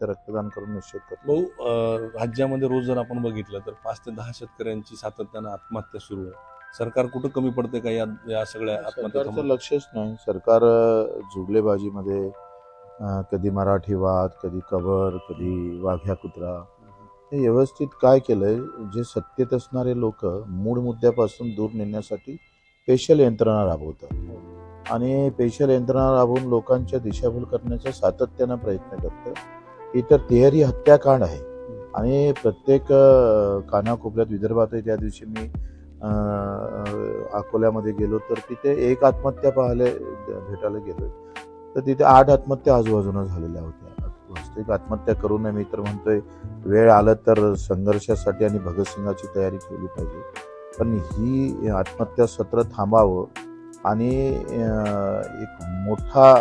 ते रक्तदान करून निश्चित करतो. भाऊ, राज्यामध्ये रोज जर आपण बघितलं तर 5 ते 10 शेतकऱ्यांची सातत्यानं आत्महत्या सुरू आहे. सरकार कुठं कमी पडते का या सगळ्या आत्महत्या सरकारचं लक्षच नाही. सरकार जुगलेबाजीमध्ये कधी मराठी वाद, कधी कबर, कधी वाघ्या कुत्रा, हे व्यवस्थित काय केलंय, जे सत्तेत असणारे लोक मूळ मुद्द्यापासून दूर नेण्यासाठी स्पेशल यंत्रणा राबवतात आणि स्पेशल यंत्रणा राबवून लोकांच्या दिशाभूल करण्याचा सातत्यानं प्रयत्न करतात. ही तर तिहेरी हत्याकांड आहे आणि प्रत्येक कानाकोपऱ्यात, विदर्भातही त्या दिवशी मी अकोल्यामध्ये गेलो तर तिथे एक आत्महत्या भेटायला गेलोय तर तिथे 8 आत्महत्या आजूबाजूला झालेल्या होत्या. वास्तविक आत्महत्या करू नये, मी तर म्हणतोय वेळ आलं तर संघर्षासाठी आणि भगतसिंगाची तयारी ठेवली पाहिजे. पण ही आत्महत्या सत्र थांबावं आणि एक मोठा